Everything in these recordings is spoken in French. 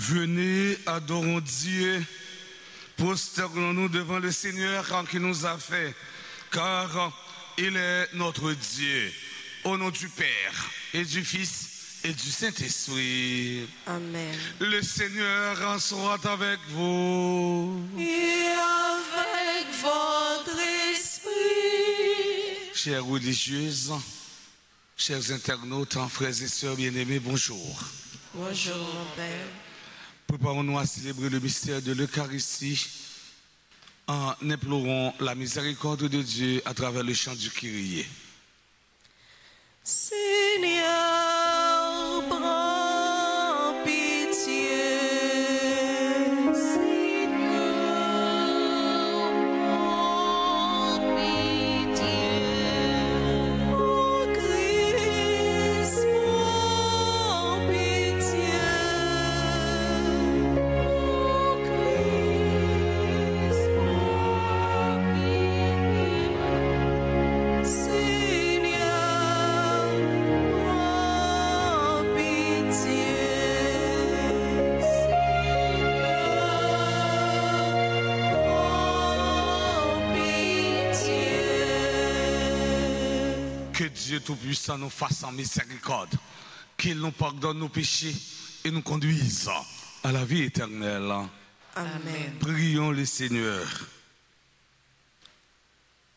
Venez, adorons Dieu, prosternons-nous devant le Seigneur qui nous a fait, car il est notre Dieu. Au nom du Père et du Fils et du Saint-Esprit. Amen. Le Seigneur soit avec vous. Et avec votre esprit. Chères religieuses, chers internautes, frères et sœurs bien-aimés, bonjour. Bonjour, mon Père. Préparons-nous à célébrer le mystère de l'Eucharistie en implorant la miséricorde de Dieu à travers le chant du Kyrie. Seigneur, prends pitié. Seigneur, prends pitié. Ô Christ, prends pitié. Ô Christ, prends pitié. Seigneur, prends pitié. Que Dieu Tout-Puissant nous fasse en miséricorde, qu'il nous pardonne nos péchés et nous conduise à la vie éternelle. Amen. Prions le Seigneur.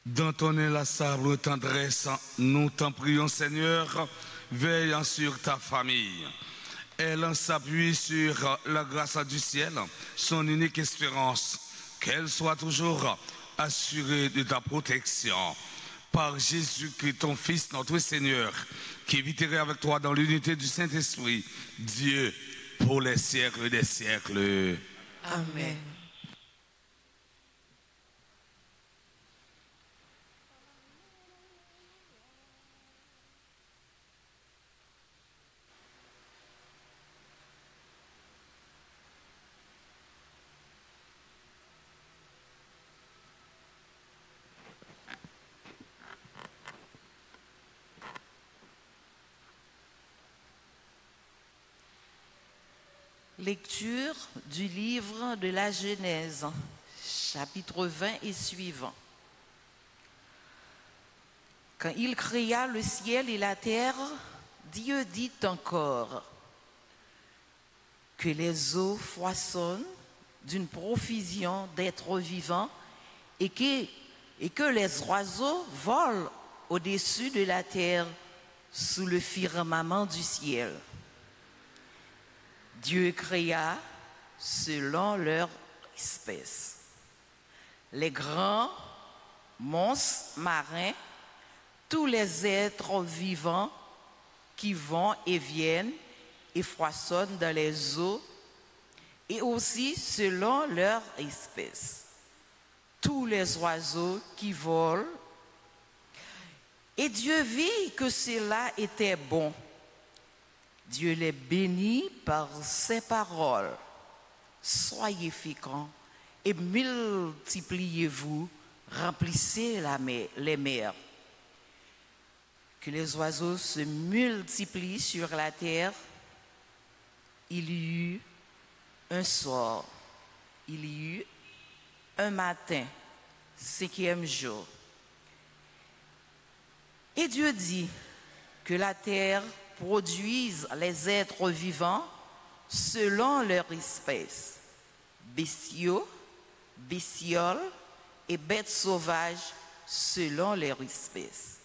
Dans ton inlassable tendresse, nous t'en prions, Seigneur, veillant sur ta famille. Elle s'appuie sur la grâce du ciel, son unique espérance, qu'elle soit toujours assurée de ta protection. Par Jésus-Christ, ton Fils, notre Seigneur, qui vivrait avec toi dans l'unité du Saint-Esprit, Dieu, pour les siècles des siècles. Amen. Lecture du livre de la Genèse, chapitre 20 et suivant. Quand il créa le ciel et la terre, Dieu dit encore que les eaux foisonnent d'une profusion d'êtres vivants et que les oiseaux volent au-dessus de la terre sous le firmament du ciel. Dieu créa selon leur espèce les grands monstres marins, tous les êtres vivants qui vont et viennent et foisonnent dans les eaux, et aussi selon leur espèce, tous les oiseaux qui volent. Et Dieu vit que cela était bon. Dieu les bénit par ses paroles. Soyez féconds et multipliez-vous, remplissez les mers. Que les oiseaux se multiplient sur la terre. Il y eut un soir, il y eut un matin, 5e jour. Et Dieu dit que la terre produisent les êtres vivants selon leur espèce, bestiaux, bestioles et bêtes sauvages selon leur espèce.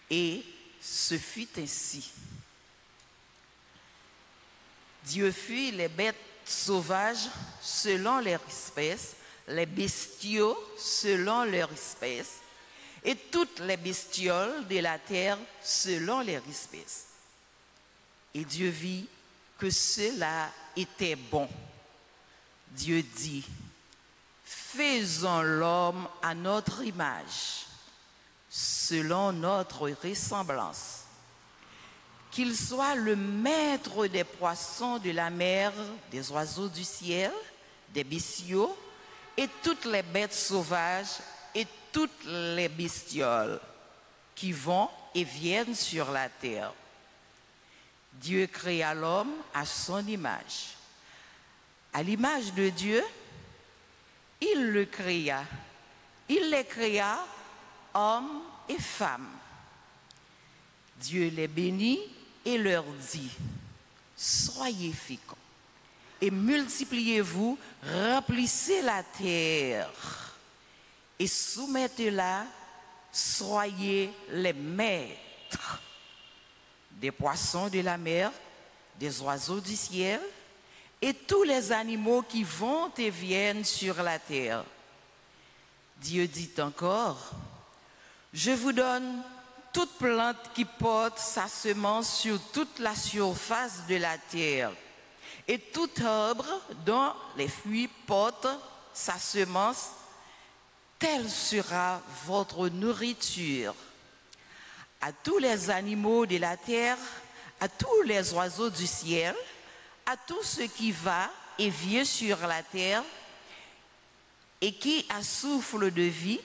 Et ce fut ainsi. Dieu fit les bêtes sauvages selon leur espèce, les bestiaux selon leur espèce, et toutes les bestioles de la terre selon leur espèce. Et Dieu vit que cela était bon. Dieu dit, faisons l'homme à notre image, selon notre ressemblance, qu'il soit le maître des poissons de la mer, des oiseaux du ciel, des bestiaux, et toutes les bêtes sauvages, et toutes les bestioles qui vont et viennent sur la terre. Dieu créa l'homme à son image. À l'image de Dieu, il le créa. Il les créa, hommes et femmes. Dieu les bénit et leur dit, soyez féconds et multipliez-vous, remplissez la terre et soumettez-la, soyez les maîtres des poissons de la mer, des oiseaux du ciel et tous les animaux qui vont et viennent sur la terre. Dieu dit encore, je vous donne toute plante qui porte sa semence sur toute la surface de la terre, et tout arbre dont les fruits portent sa semence, telle sera votre nourriture. À tous les animaux de la terre, à tous les oiseaux du ciel, à tout ce qui va et vient sur la terre, et qui a souffle de vie,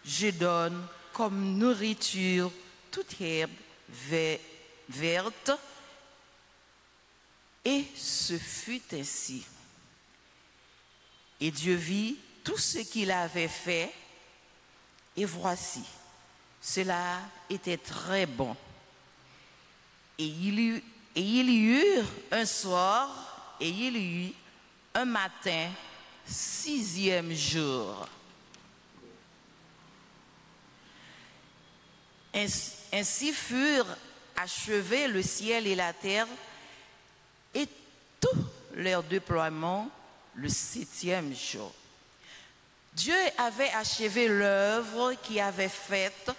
je donne comme nourriture toute herbe verte. Et ce fut ainsi. Et Dieu vit tout ce qu'il avait fait, et voici, cela était très bon. Et il y eut un soir, et il y eut un matin, 6e jour. Ainsi furent achevés le ciel et la terre et tout leur déploiement le 7e jour. Dieu avait achevé l'œuvre qu'il avait faite.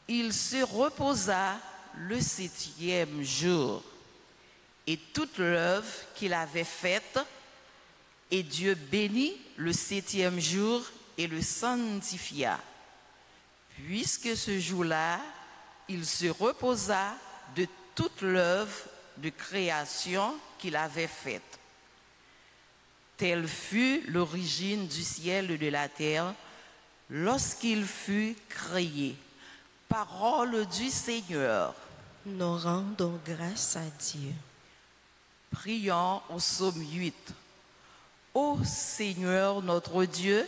Il se reposa le 7e jour et toute l'œuvre qu'il avait faite. Et Dieu bénit le 7e jour et le sanctifia, puisque ce jour-là, il se reposa de toute l'œuvre de création qu'il avait faite. Telle fut l'origine du ciel et de la terre lorsqu'il fut créé. Parole du Seigneur. Nous rendons grâce à Dieu. Prions au psaume 8. Ô Seigneur notre Dieu,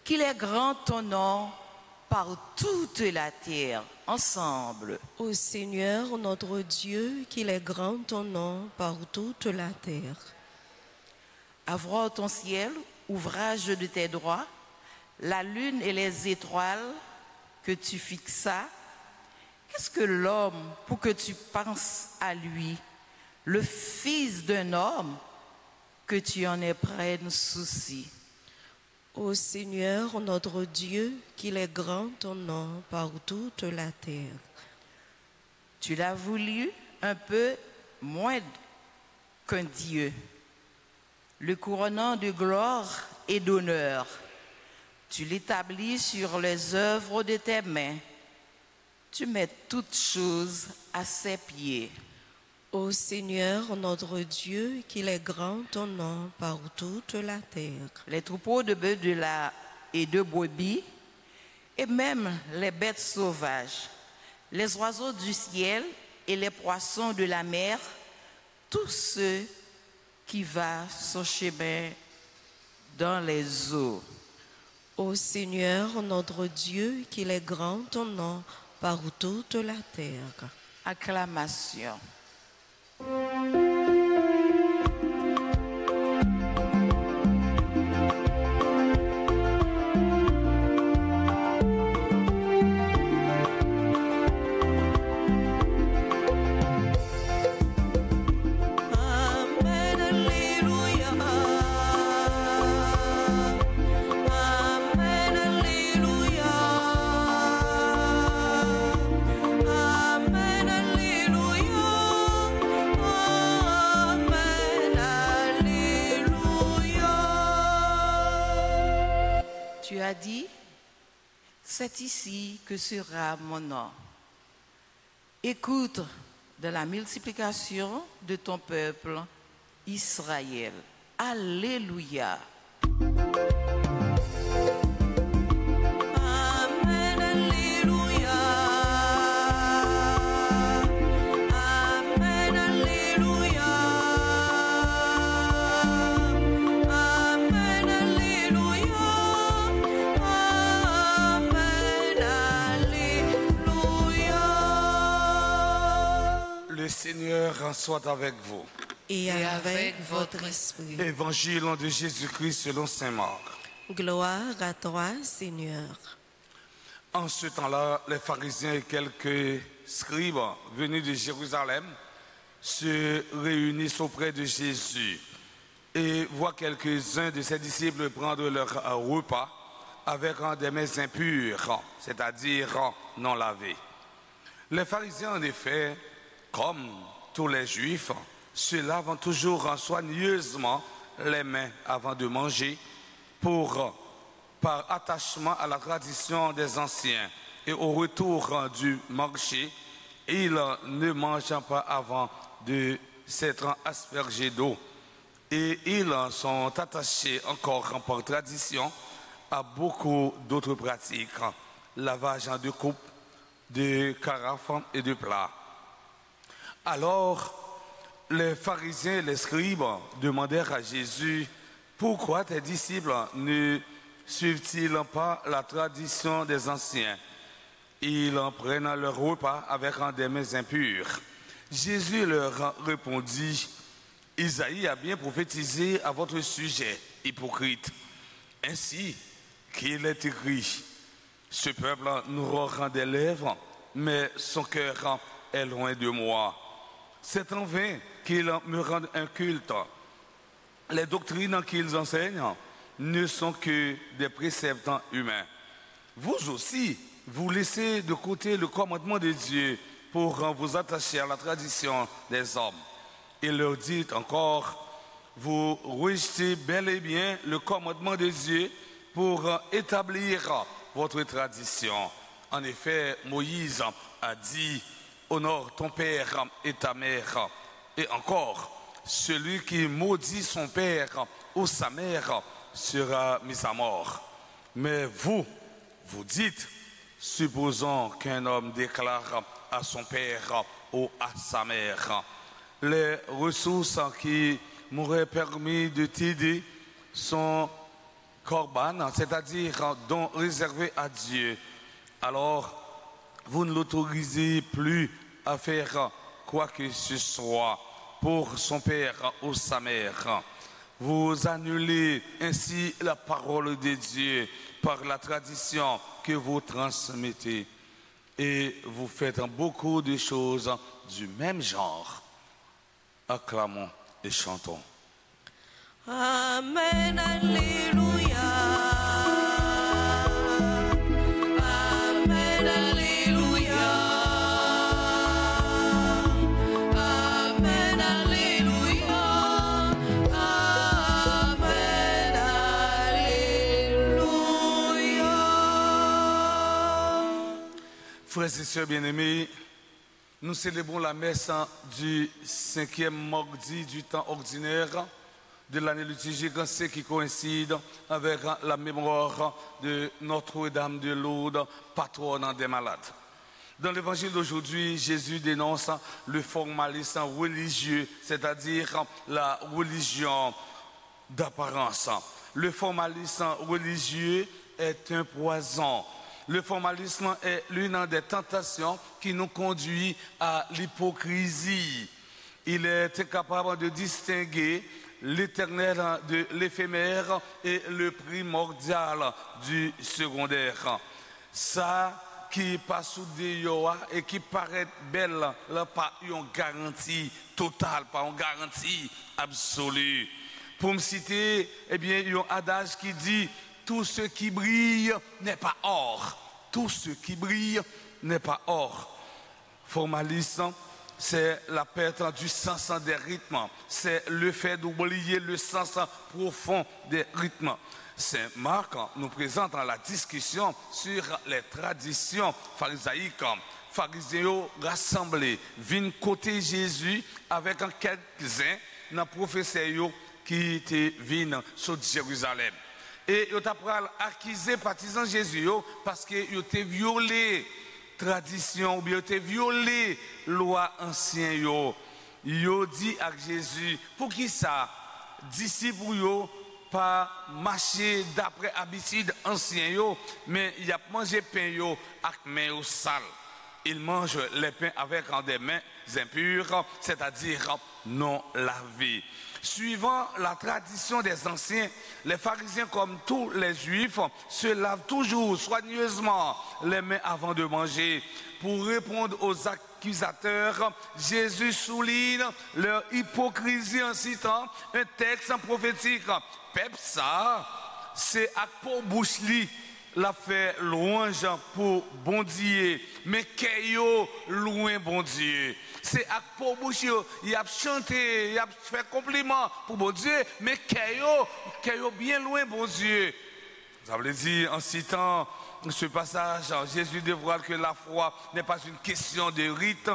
qu'il est grand ton nom par toute la terre, ensemble. Ô Seigneur notre Dieu, qu'il est grand ton nom par toute la terre. Avoir ton ciel, ouvrage de tes droits, la lune et les étoiles que tu fixas. Qu'est-ce que l'homme pour que tu penses à lui, le fils d'un homme que tu en prennes souci. Ô Seigneur notre Dieu, qu'il est grand ton nom par toute la terre. Tu l'as voulu un peu moins qu'un Dieu, le couronnant de gloire et d'honneur. Tu l'établis sur les œuvres de tes mains. Tu mets toutes choses à ses pieds. Ô Seigneur notre Dieu, qu'il est grand ton nom par toute la terre. Les troupeaux de bœufs et de brebis, et même les bêtes sauvages, les oiseaux du ciel et les poissons de la mer, tous ceux qui va son chemin dans les eaux. Ô Seigneur notre Dieu, qu'il est grand ton nom par toute la terre. Acclamation. Tu as dit, c'est ici que sera mon nom. Écoute de la multiplication de ton peuple, Israël. Alléluia. Seigneur soit avec vous. Et avec votre esprit. Évangile de Jésus-Christ selon saint Marc. Gloire à toi, Seigneur. En ce temps-là, les pharisiens et quelques scribes venus de Jérusalem se réunissent auprès de Jésus et voient quelques-uns de ses disciples prendre leur repas avec des mains impures, c'est-à-dire non lavées. Les pharisiens, en effet, comme tous les juifs, se lavent toujours soigneusement les mains avant de manger par attachement à la tradition des anciens et au retour du marché, ils ne mangent pas avant de s'être aspergés d'eau. Et ils sont attachés encore par tradition à beaucoup d'autres pratiques, lavage de coupes, de carafes et de plats. Alors, les pharisiens et les scribes demandèrent à Jésus, pourquoi tes disciples ne suivent-ils pas la tradition des anciens? Ils prennent leur repas avec des mains impures. Jésus leur répondit, Isaïe a bien prophétisé à votre sujet, hypocrite. Ainsi qu'il est écrit, ce peuple n'aura des lèvres, mais son cœur est loin de moi. C'est en vain qu'ils me rendent un culte. Les doctrines qu'ils enseignent ne sont que des préceptes humains. Vous aussi, vous laissez de côté le commandement de Dieu pour vous attacher à la tradition des hommes. Et leur dites encore, vous rejetez bel et bien le commandement de Dieu pour établir votre tradition. En effet, Moïse a dit, honore ton père et ta mère. Et encore, celui qui maudit son père ou sa mère sera mis à mort. Mais vous dites, supposons qu'un homme déclare à son père ou à sa mère, les ressources qui m'auraient permis de t'aider sont corban, c'est-à-dire dons réservés à Dieu. Alors, vous ne l'autorisez plus à faire quoi que ce soit pour son père ou sa mère. Vous annulez ainsi la parole de Dieu par la tradition que vous transmettez. Et vous faites beaucoup de choses du même genre. Acclamons et chantons. Amen, alléluia. Amen, alléluia. Amen, alléluia. Amen, alléluia. Frères et sœurs bien-aimés, nous célébrons la messe du 5e mardi du temps ordinaire de l'année liturgique, ce qui coïncide avec la mémoire de Notre-Dame de Lourdes, patronne des malades. Dans l'évangile d'aujourd'hui, Jésus dénonce le formalisme religieux, c'est-à-dire la religion d'apparence. Le formalisme religieux est un poison. Le formalisme est l'une des tentations qui nous conduit à l'hypocrisie. Il est incapable de distinguer l'éternel de l'éphémère et le primordial du secondaire. Ça qui passe sous des yoa et qui paraît belle, là, pas une garantie totale, pas une garantie absolue. Pour me citer, eh bien, il y a un adage qui dit tout ce qui brille n'est pas or. Tout ce qui brille n'est pas or. Formalisme, c'est la perte du sens des rythmes. C'est le fait d'oublier le sens profond des rythmes. Saint Marc nous présente la discussion sur les traditions pharisaïques. Pharisiens rassemblés viennent côté Jésus avec quelques-uns dans les professeurs qui étaient venus sur Jérusalem. Et ils ont accusé les partisans de Jésus parce qu'ils ont violé la tradition ou bien ils ont violé la loi ancienne. Ils ont dit à Jésus, pour qui ça, disciples pas marcher d'après habitude ancienne, mais il a mangé pain avec main sale. ils mangent les pains avec des mains impures, c'est-à-dire non lavées. Suivant la tradition des anciens, les pharisiens, comme tous les juifs, se lavent toujours soigneusement les mains avant de manger. Pour répondre aux accusateurs, Jésus souligne leur hypocrisie en citant un texte prophétique. Peuple ça, c'est à pour bouche li la fait louange pour bon Dieu, mais qu'est-yo loin bon Dieu. C'est à pour bouche il a chanté, il a fait compliment pour bon Dieu, mais qu'est-yo bien loin bon Dieu. Ça veut dire en citant ce passage, Jésus dévoile que la foi n'est pas une question de rite,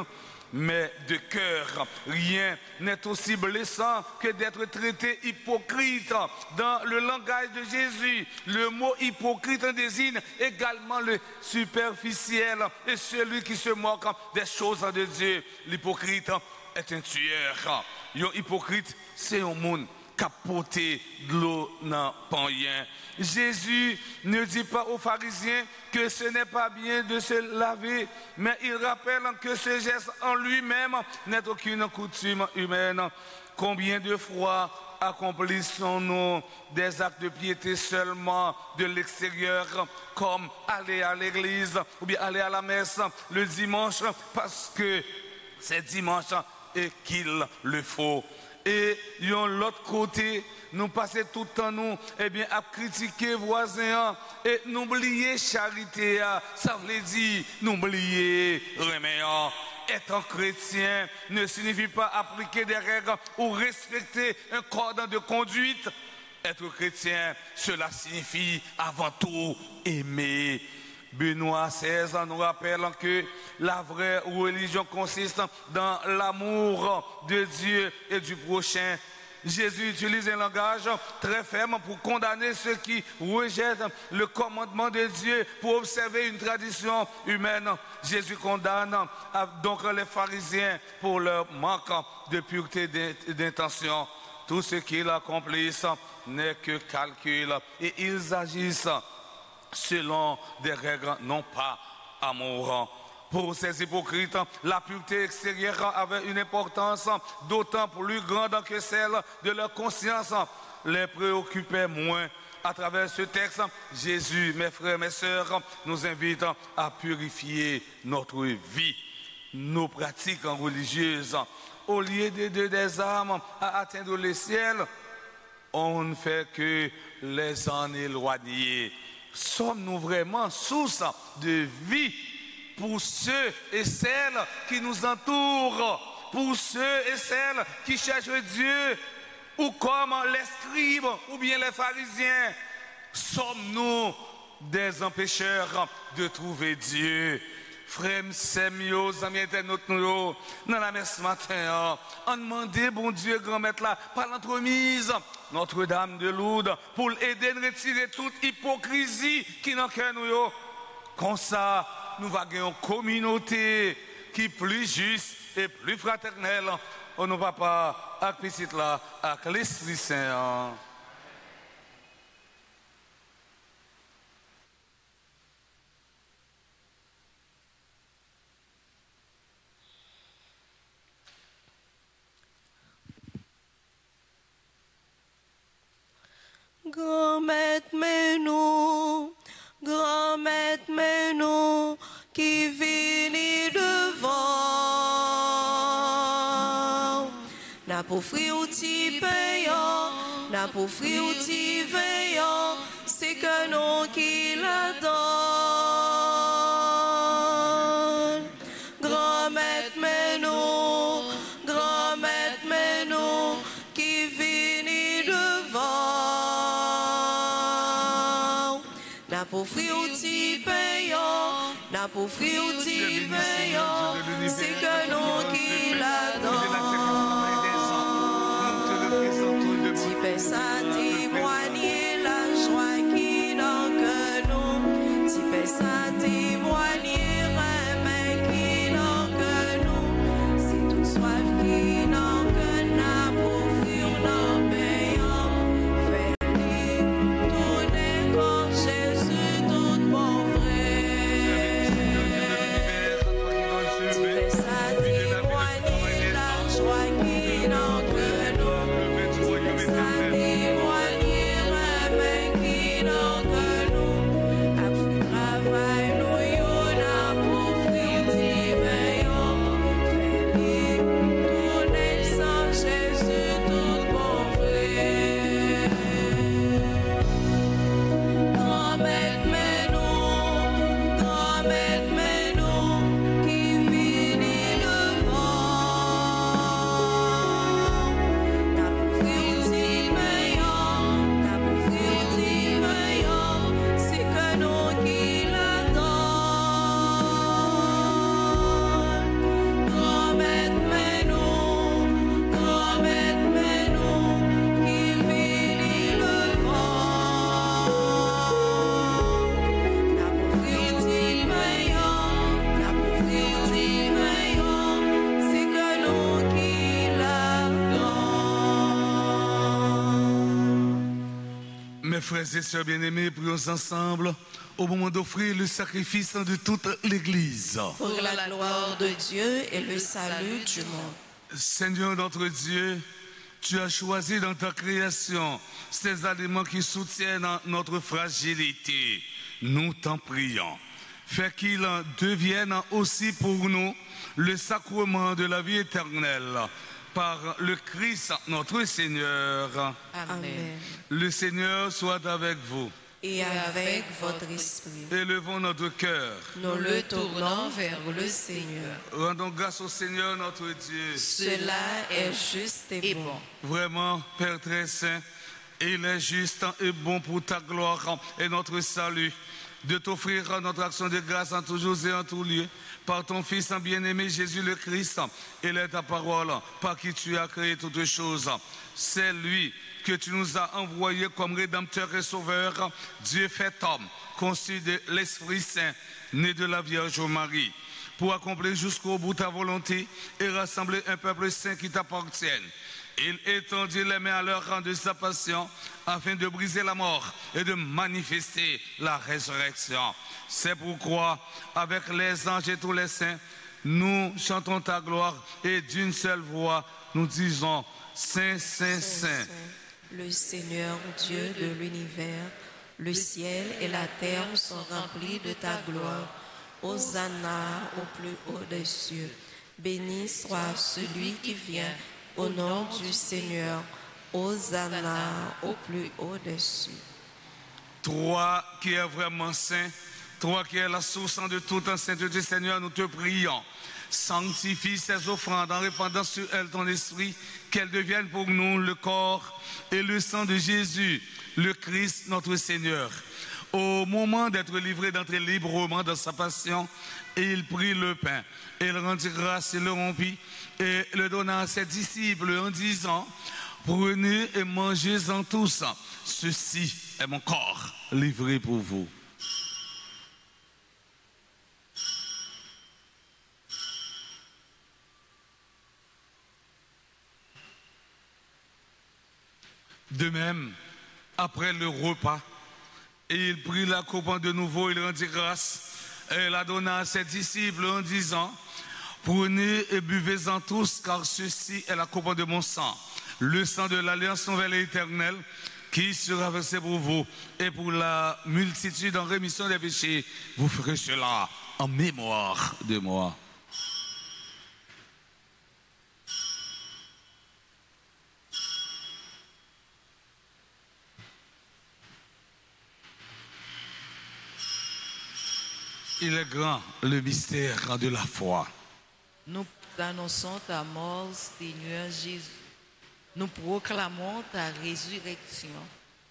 mais de cœur. Rien n'est aussi blessant que d'être traité hypocrite. Dans le langage de Jésus, le mot hypocrite désigne également le superficiel et celui qui se moque des choses de Dieu. L'hypocrite est un tueur. Un hypocrite, c'est un monde qui a porté de l'eau dans le rien. Jésus ne dit pas aux pharisiens que ce n'est pas bien de se laver, mais il rappelle que ce geste en lui-même n'est aucune coutume humaine. Combien de fois accomplissons-nous des actes de piété seulement de l'extérieur, comme aller à l'église ou bien aller à la messe le dimanche parce que c'est dimanche et qu'il le faut. Et de l'autre côté, nous passons tout le temps nous, à critiquer voisins et n'oublier charité. Ça veut dire n'oublier remédier. Être chrétien ne signifie pas appliquer des règles ou respecter un code de conduite. Être chrétien, cela signifie avant tout aimer. Benoît XVI nous rappelle que la vraie religion consiste dans l'amour de Dieu et du prochain. Jésus utilise un langage très ferme pour condamner ceux qui rejettent le commandement de Dieu pour observer une tradition humaine. Jésus condamne donc les pharisiens pour leur manque de pureté d'intention. Tout ce qu'ils accomplissent n'est que calcul et ils agissent selon des règles non pas amoureuses. Pour ces hypocrites, la pureté extérieure avait une importance d'autant plus grande que celle de leur conscience les préoccupait moins. À travers ce texte, Jésus, mes frères, mes sœurs, nous invite à purifier notre vie, nos pratiques religieuses. Au lieu d'aider des âmes à atteindre le ciel, on ne fait que les en éloigner. Sommes-nous vraiment source de vie pour ceux et celles qui nous entourent, pour ceux et celles qui cherchent Dieu, ou comme les scribes ou bien les pharisiens? Sommes-nous des empêcheurs de trouver Dieu? Frères, sœurs, amis internautes, nous, dans la messe matin, on demandait, bon Dieu, grand maître là, par l'entremise, Notre-Dame de Lourdes, pour aider à retirer toute hypocrisie qui n'a qu'à nous. Comme ça, nous allons avoir une communauté qui est plus juste et plus fraternelle. On ne va pas avec petit là, avec l'Esprit Saint. Grand-maître, mais nous, qui vini devant. N'a pour frire ou ti payant, n'a pour frire ou ti veillant, c'est que nous qui l'adorent. Grand-maître, mais nous, qui vini devant. N'a pour frire ou ti payant, n'a pour frire ou ti veillant, c'est que nous qui l'adorent. Ti paix ça témoigner la joie qui dans que nous. Ti paix ça témoigner remède qui dans que nous. C'est toute soif qui dans que n'a pour frire non payant. Fais-lui tourner quand Jésus tout bon vrai. Mes frères et sœurs bien-aimés, prions ensemble au moment d'offrir le sacrifice de toute l'Église. Pour la gloire de Dieu et le salut du monde. Seigneur notre Dieu, tu as choisi dans ta création ces aliments qui soutiennent notre fragilité. Nous t'en prions. Fais qu'ils deviennent aussi pour nous le sacrement de la vie éternelle. Par le Christ notre Seigneur. Amen. Le Seigneur soit avec vous. Et avec votre esprit. Élevons notre cœur. Nous le tournons vers le Seigneur. Rendons grâce au Seigneur notre Dieu. Cela est juste et bon. Vraiment, Père très saint, il est juste et bon pour ta gloire et notre salut de t'offrir notre action de grâce en tout jour et en tout lieu par ton Fils bien-aimé Jésus le Christ. Il est ta parole par qui tu as créé toutes choses. C'est lui que tu nous as envoyé comme Rédempteur et Sauveur, Dieu fait homme, conçu de l'Esprit Saint, né de la Vierge Marie, pour accomplir jusqu'au bout ta volonté et rassembler un peuple saint qui t'appartienne. Il étendit les mains à leur rang de sa passion afin de briser la mort et de manifester la résurrection. C'est pourquoi, avec les anges et tous les saints, nous chantons ta gloire et d'une seule voix, nous disons Saint, Saint, Saint. Le Seigneur Dieu de l'univers, le ciel et la terre sont remplis de ta gloire. Hosanna au plus haut des cieux. Béni soit celui qui vient au nom du Seigneur. Hosanna au plus haut des cieux. Toi qui es vraiment saint, toi qui es la source de toute sainteté, Seigneur, nous te prions. Sanctifie ces offrandes en répandant sur elles ton esprit, qu'elles deviennent pour nous le corps et le sang de Jésus, le Christ notre Seigneur. Au moment d'être livré, d'entrer librement dans sa passion, il prit le pain, il rendit grâce, il le rompit et le donna à ses disciples en disant, prenez et mangez-en tous, ceci est mon corps livré pour vous. De même, après le repas, il prit la coupe de nouveau, il rendit grâce et la donna à ses disciples en disant, prenez et buvez-en tous, car ceci est la coupe de mon sang, le sang de l'alliance nouvelle et éternelle, qui sera versé pour vous et pour la multitude en rémission des péchés. Vous ferez cela en mémoire de moi. Il est grand le mystère de la foi. Nous annonçons ta mort, Seigneur Jésus. Nous proclamons ta résurrection.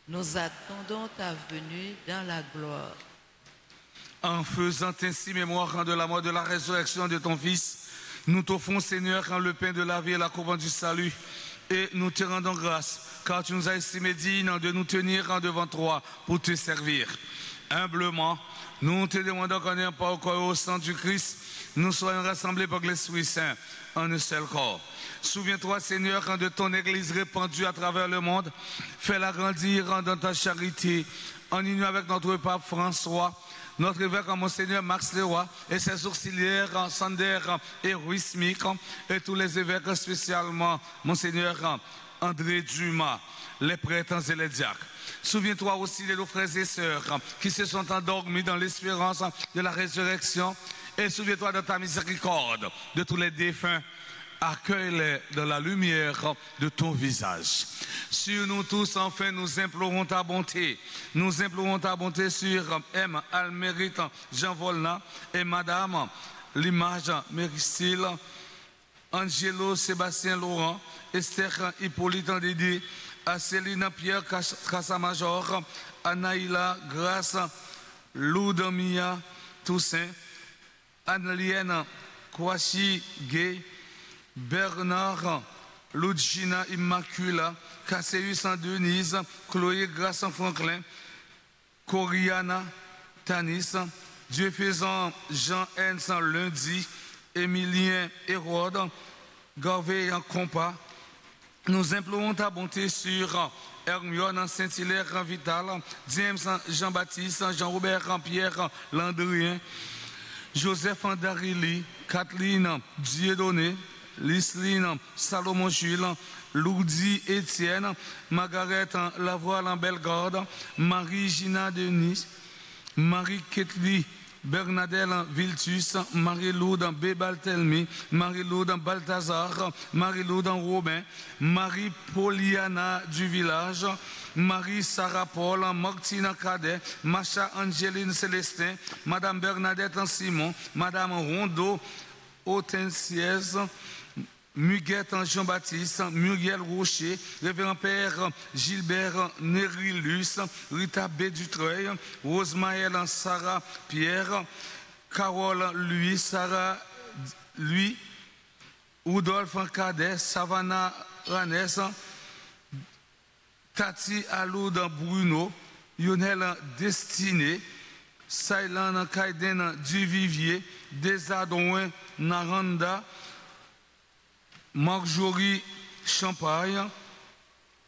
Nous attendons ta venue dans la gloire. En faisant ainsi mémoire de la mort, de la résurrection de ton Fils, nous t'offrons, Seigneur, le pain de la vie et la coupe du salut. Et nous te rendons grâce, car tu nous as estimés dignes de nous tenir devant toi pour te servir. Humblement, nous te demandons qu'en ayant pas au corps et au sang du Christ, nous soyons rassemblés par l'Esprit Saint en un seul corps. Souviens-toi, Seigneur, de ton Église répandue à travers le monde. Fais-la grandir dans ta charité, en union avec notre pape François, notre évêque Monseigneur Max Leroy et ses auxiliaires Sander et Ruismic, et tous les évêques, spécialement Monseigneur André Dumas, les prêtres et les diacres. Souviens-toi aussi de nos frères et sœurs qui se sont endormis dans l'espérance de la résurrection, et souviens-toi de ta miséricorde de tous les défunts. Accueille-les dans la lumière de ton visage. Sur nous tous, enfin, nous implorons ta bonté. Nous implorons ta bonté sur M. Almérite Jean Volna et Madame Limage Méricile, Angelo Sébastien Laurent, Esther Hippolyte Dédé, Céline Pierre Cassamajor, Anaïla Grace, Loudamia Toussaint, Anne-Lienne Kouachi Gay, Bernard Ludgina Immacula, Casséus Denise, Chloé Grace Franklin, Coriana Tanis, Dieu faisant Jean Hens Lundi, Émilien Hérode, Garvey Compas, Nous implorons ta bonté sur Hermione, Saint-Hilaire, Vital, James, Jean-Baptiste, Jean-Robert, Pierre, Landrien, Joseph Andarili, Kathleen, Dieudonné, Lisline, Salomon Jules, Lourdi Étienne, Margaret Lavoie en Bellegarde, Marie-Gina Denis, Marie-Ketli Bernadette Viltus, Marie-Lourde Bébaltelmi, Marie-Lourde Balthazar, Marie-Lourde Robin, Marie-Poliana du village, Marie-Sarah Paul, Martina Cadet, Macha Angeline Célestin, Madame Bernadette Simon, Madame Rondeau Hortensiez, Muguette Jean-Baptiste, Muriel Rocher, Révérend Père Gilbert Nérilus, Rita B. Dutreuil, Rosemaël Sarah Pierre, Carole Louis, Sarah Louis, Rudolphe Cadet, Savannah Ranès, Tati Aloud Bruno, Lionel Destiné, Sailan Kaiden Duvivier, Desadouin Naranda, Marjorie Champagne.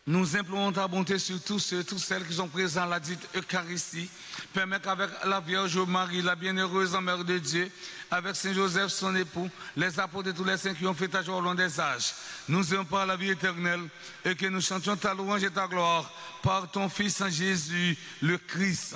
Nous implorons ta bonté sur tous ceux, toutes celles qui sont présents à la dite Eucharistie. Permets qu'avec la Vierge Marie, la bienheureuse Mère de Dieu, avec Saint Joseph, son époux, les apôtres et tous les saints qui ont fait ta joie au long des âges, nous ayons par la vie éternelle et que nous chantions ta louange et ta gloire par ton Fils Jésus, le Christ.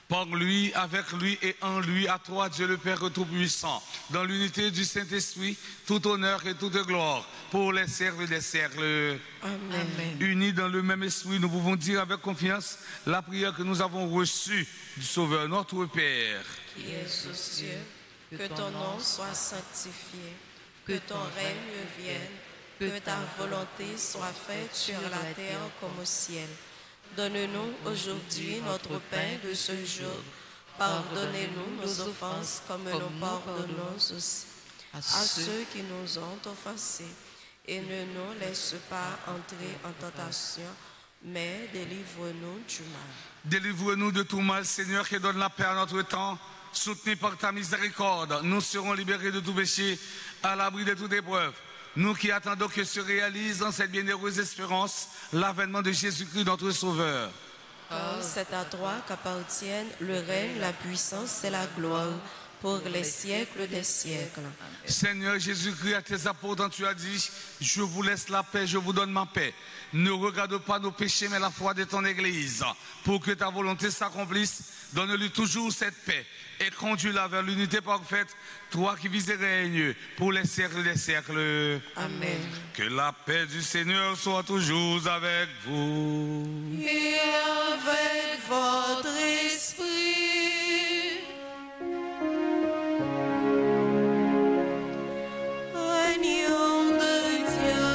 Par lui, avec lui et en lui, à toi, Dieu le Père Tout-Puissant, dans l'unité du Saint-Esprit, tout honneur et toute gloire, pour les siècles des siècles. Amen. Unis dans le même esprit, nous pouvons dire avec confiance la prière que nous avons reçue du Sauveur, notre Père. Qui es aux cieux, que ton nom soit sanctifié, que ton règne vienne, que ta volonté soit faite sur la terre comme au ciel. Donne-nous aujourd'hui notre pain de ce jour. Pardonnez-nous nos offenses comme nous pardonnons aussi à ceux qui nous ont offensés. Et ne nous laisse pas entrer en tentation, mais délivre-nous du mal. Délivre-nous de tout mal, Seigneur, qui donne la paix à notre temps. Soutenu par ta miséricorde, nous serons libérés de tout péché, à l'abri de toute épreuve. Nous qui attendons que se réalise dans cette bienheureuse espérance l'avènement de Jésus-Christ, notre Sauveur. Car c'est à toi qu'appartiennent le règne, la puissance et la gloire pour les siècles des siècles. Seigneur Jésus-Christ, à tes apôtres, tu as dit, je vous laisse la paix, je vous donne ma paix. Ne regarde pas nos péchés, mais la foi de ton Église. Pour que ta volonté s'accomplisse, donne-lui toujours cette paix et conduis-la vers l'unité parfaite, toi qui vis et règnes pour les siècles des siècles. Amen. Que la paix du Seigneur soit toujours avec vous. Et avec votre esprit. Agneau de Dieu,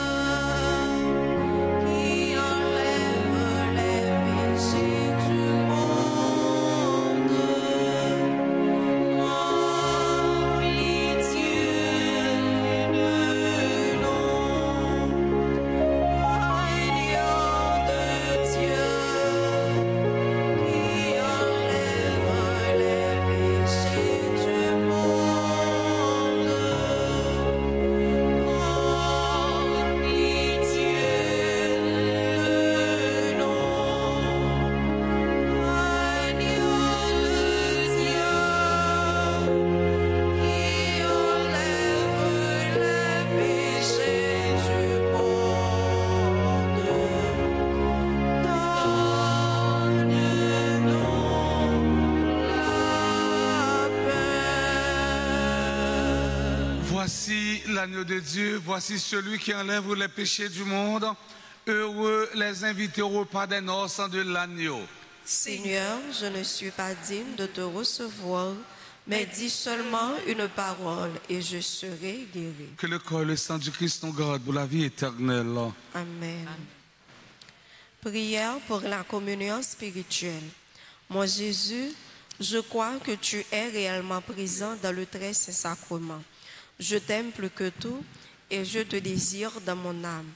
qui enlève les péchés du monde, remplis Dieu de nom. Agneau de Dieu, qui enlève les péchés du monde, remplis Dieu de nom. Agneau de Dieu, qui enlève les péchés du monde, donne-nous la paix. Voici l'agneau de Dieu, voici celui qui enlève les péchés du monde. Heureux les invités au repas des noces de l'agneau. Seigneur, je ne suis pas digne de te recevoir, mais dis seulement une parole et je serai guéri. Que le corps et le sang du Christ nous gardent pour la vie éternelle. Amen. Prière pour la communion spirituelle. Mon Jésus, je crois que tu es réellement présent dans le très saint sacrement. Je t'aime plus que tout et je te désire dans mon âme.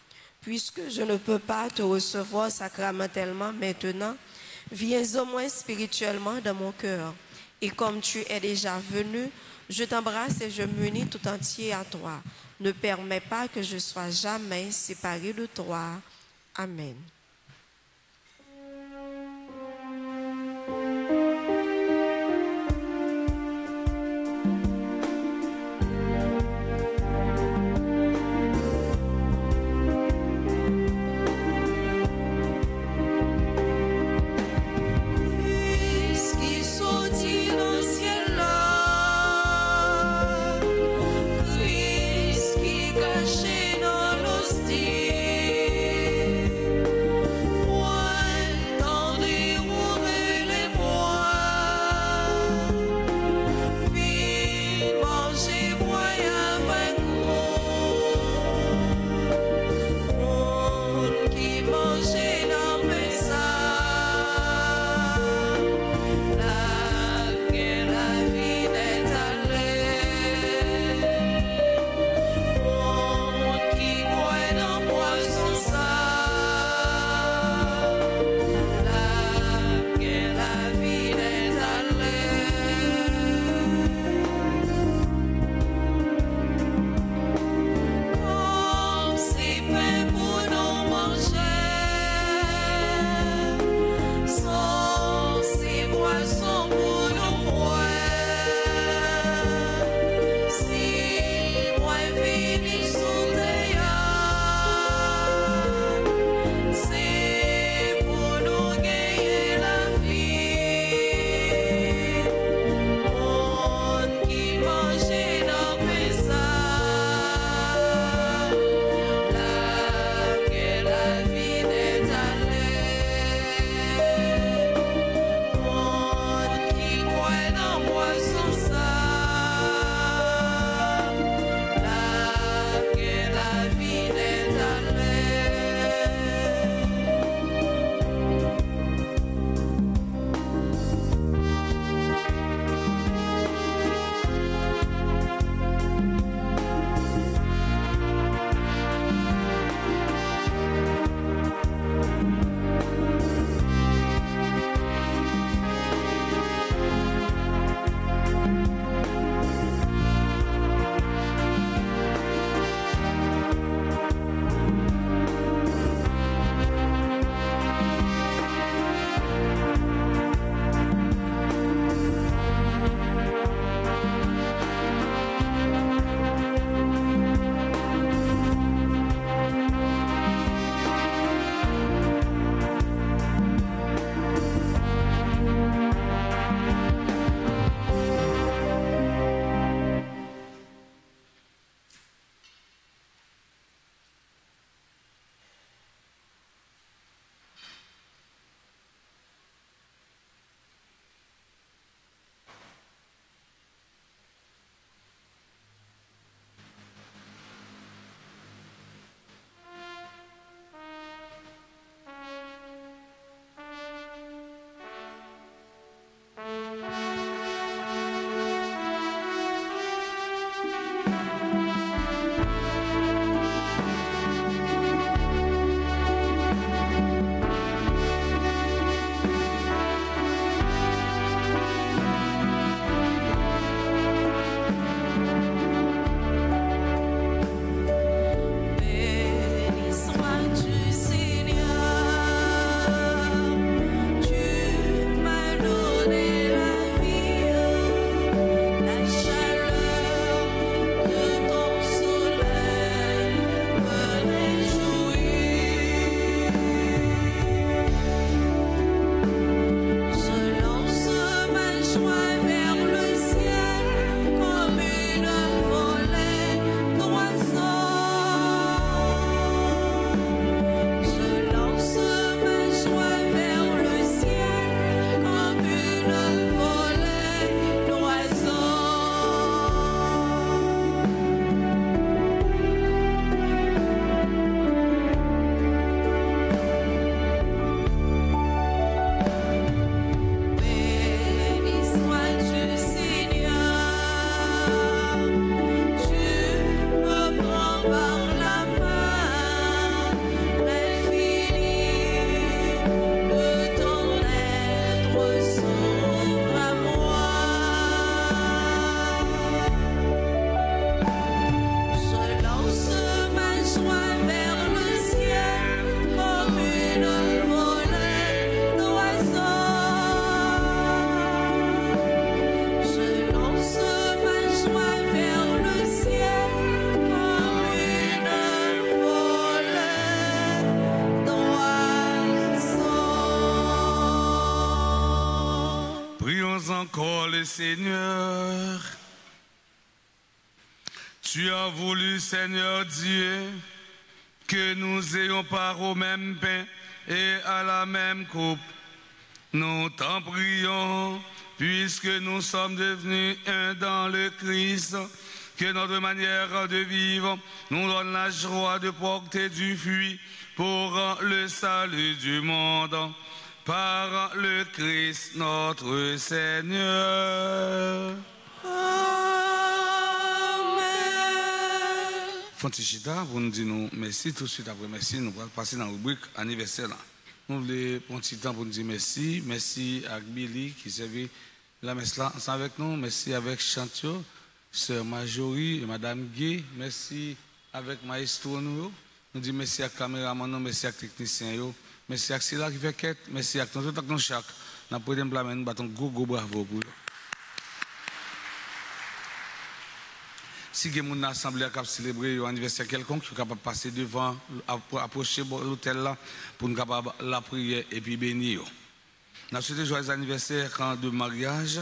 Puisque je ne peux pas te recevoir sacramentellement maintenant, viens au moins spirituellement dans mon cœur. Et comme tu es déjà venu, je t'embrasse et je m'unis tout entier à toi. Ne permets pas que je sois jamais séparé de toi. Amen. Christ qui caché dans l'hostie. pas encore le Seigneur. Tu as voulu, Seigneur Dieu, que nous ayons part au même pain et à la même coupe. Nous t'en prions, puisque nous sommes devenus un dans le Christ, que notre manière de vivre nous donne la joie de porter du fruit pour le salut du monde. Par le Christ notre Seigneur. Fontichita, vous nous dites nous merci tout de suite après merci. Nous allons passer dans la rubrique anniversaire. Nous voulons prendre un petit temps pour nous dire merci. Merci à Billy qui servait la messe là ensemble avec nous. Merci avec Chantio, Sœur Marjorie et Madame Gay. Merci avec Maestro nous. Nous disons merci à caméraman, merci à technicien. Merci à Silla qui fait quête. Merci à tout le chaque. Nous avons nous battons gros bravo pour eux. Si vous avez une assemblée qui a célébré un anniversaire quelconque, vous êtes capable de passer devant, approcher l'hôtel là pour nous capable la prière et puis bénir. Nous souhaitons joyeux anniversaire de mariage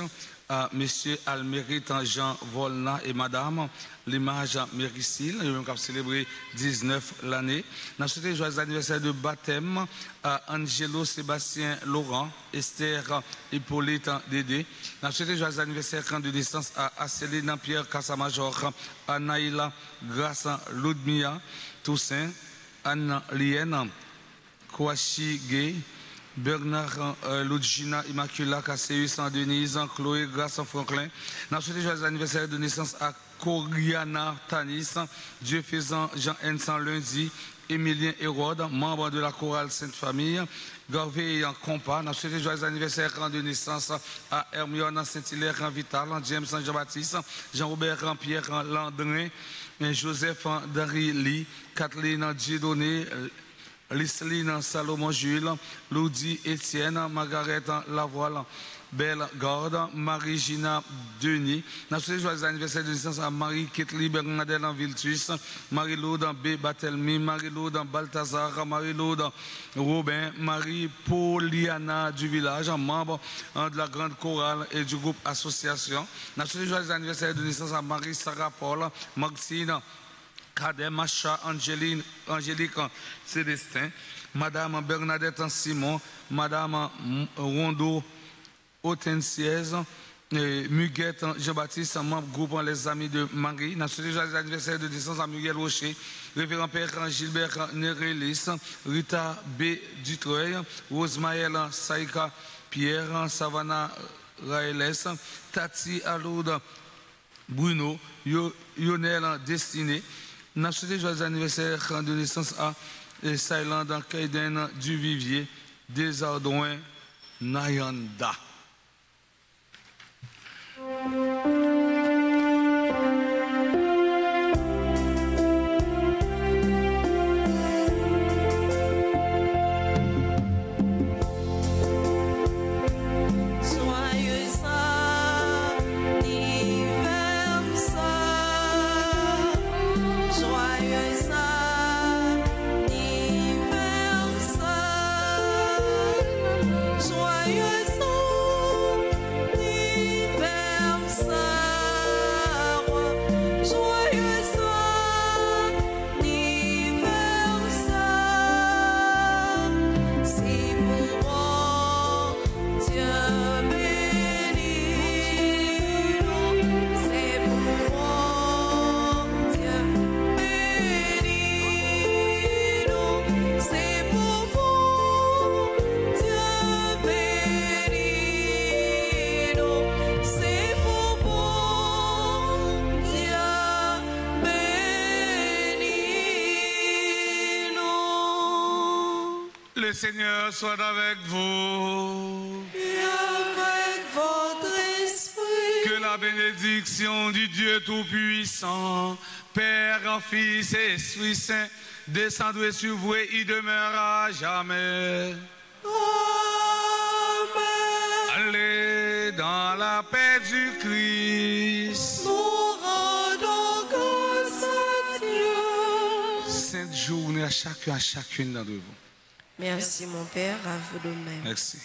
à M. Almérite Jean Volna et Madame l'image Méricile, ils ont célébré 19 l'année. Nous souhaitons joyeux anniversaire de baptême à Angelo Sébastien Laurent, Esther Hippolyte Dédé. Nous souhaitons joyeux anniversaire de naissance à Céline Pierre Cassamajor, à Naïla Grace Ludmia Toussaint, Anne Lienne Kouachi Gay, Bernard Lugina Immacula Casséus Denise, Chloé Grace Franklin. Nous souhaitons joyeux anniversaire de naissance à Coriana Tanis, Dieu faisant Jean Hensan lundi, Émilien Hérode, membre de la chorale Sainte Famille, Garvey en compas. Nous souhaitons joyeux anniversaire de naissance à Hermione Saint-Hilaire Vital, James Jean-Baptiste, Jean-Robert Pierre Landrin, Joseph Dari Lee, Kathleen Dieudonné, Lisseline Salomon Jules, Ludi Etienne, Margaret Lavoile, Belle Garde, Marie-Gina Denis. Nous souhaitons joyeux anniversaire de naissance à Marie-Ketli Bernadette Viltus, Marie-Laude B. Batelmi, Marie-Laude Balthazar, Marie-Laude Robin, Marie-Pauliana du village, membre de la grande chorale et du groupe Association. Nous souhaitons joyeux anniversaire de naissance à Marie-Sarah Paul, Maxine Cadet, Macha, Angélique Célestin, Madame Bernadette Simon, Madame Rondo Hortensiez, Muguette Jean-Baptiste, membre groupe Les Amis de Marie. Nous souhaitons joyeux anniversaire de naissance à Miguel Rocher, Révérend Père Gilbert Nerelis, Rita B. Dutreuil, Rosemaël Saïka Pierre, Savannah Raëles, Tati Aloud Bruno, Lionel Destiné. Nous souhaitons joyeux anniversaire de naissance à Silent Kaiden du Vivier, Desardouin, Nayanda. Le Seigneur soit avec vous. Et avec votre esprit. Que la bénédiction du Dieu Tout-Puissant, Père, Fils et Esprit Saint, descende sur vous et y demeurera jamais. Amen. Allez dans la paix du Christ. Nous rendons grâce à Dieu. Sainte journée à chacun, à chacune d'entre vous. Merci mon Père, à vous de même. Merci.